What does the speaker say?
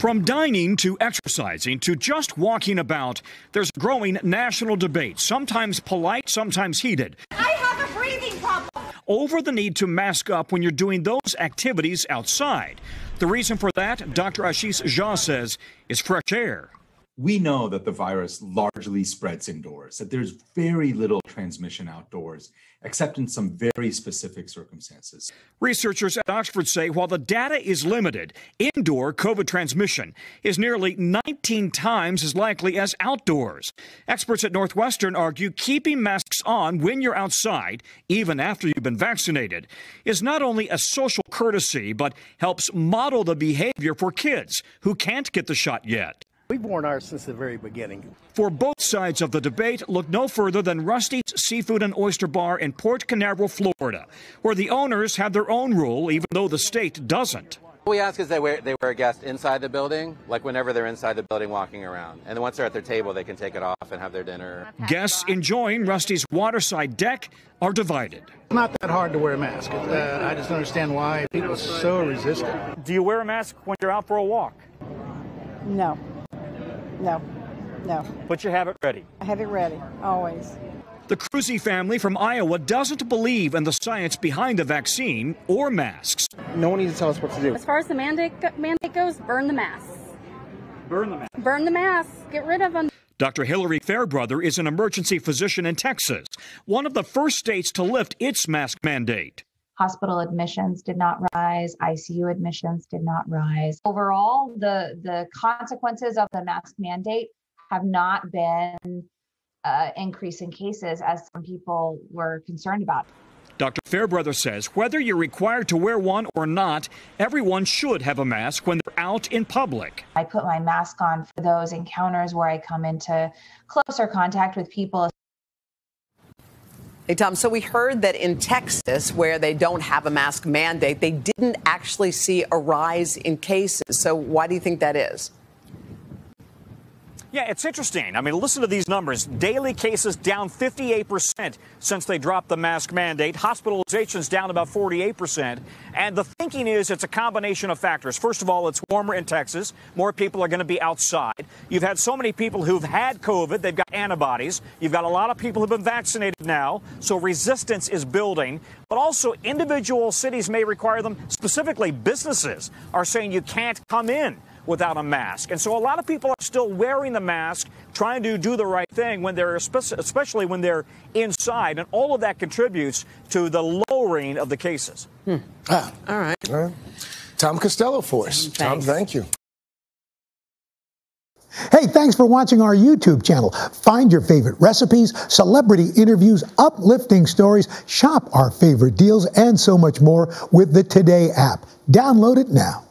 From dining to exercising to just walking about, there's a growing national debate, sometimes polite, sometimes heated, I have a breathing problem, over the need to mask up when you're doing those activities outside. The reason for that, Dr. Ashish Jha says, is fresh air. We know that the virus largely spreads indoors, that there's very little transmission outdoors, except in some very specific circumstances. Researchers at Oxford say while the data is limited, indoor COVID transmission is nearly 19 times as likely as outdoors. Experts at Northwestern argue keeping masks on when you're outside, even after you've been vaccinated, is not only a social courtesy, but helps model the behavior for kids who can't get the shot yet. We've worn ours since the very beginning. For both sides of the debate, look no further than Rusty's Seafood and Oyster Bar in Port Canaveral, Florida, where the owners have their own rule, even though the state doesn't. What we ask is they wear a guest inside the building, like whenever they're inside the building walking around. And then once they're at their table, they can take it off and have their dinner. Guests enjoying Rusty's waterside deck are divided. It's not that hard to wear a mask. I just don't understand why people are so resistant. Do you wear a mask when you're out for a walk? No. But you have it ready. I have it ready, always. The Cruzy family from Iowa doesn't believe in the science behind the vaccine or masks. No one needs to tell us what to do. As far as the mandate goes, burn the masks. Burn the mask. Burn the masks. Get rid of them. Dr. Hillary Fairbrother is an emergency physician in Texas, one of the first states to lift its mask mandate. Hospital admissions did not rise. ICU admissions did not rise. Overall, the consequences of the mask mandate have not been increasing cases as some people were concerned about. Dr. Fairbrother says whether you're required to wear one or not, everyone should have a mask when they're out in public. I put my mask on for those encounters where I come into closer contact with people. Hey, Tom, so we heard that in Texas, where they don't have a mask mandate, they didn't actually see a rise in cases. So why do you think that is? Yeah, it's interesting. I mean, listen to these numbers. Daily cases down 58% since they dropped the mask mandate. Hospitalizations down about 48%. And the thinking is it's a combination of factors. First of all, it's warmer in Texas. More people are going to be outside. You've had so many people who've had COVID. They've got antibodies. You've got a lot of people who've been vaccinated now. So resistance is building. But also individual cities may require them. Specifically, businesses are saying you can't come in without a mask. And so a lot of people are still wearing the mask, trying to do the right thing when they're, especially when they're inside. And all of that contributes to the lowering of the cases. All right. Tom Costello for us. Tom, thank you. Hey, thanks for watching our YouTube channel. Find your favorite recipes, celebrity interviews, uplifting stories, shop our favorite deals, and so much more with the Today app. Download it now.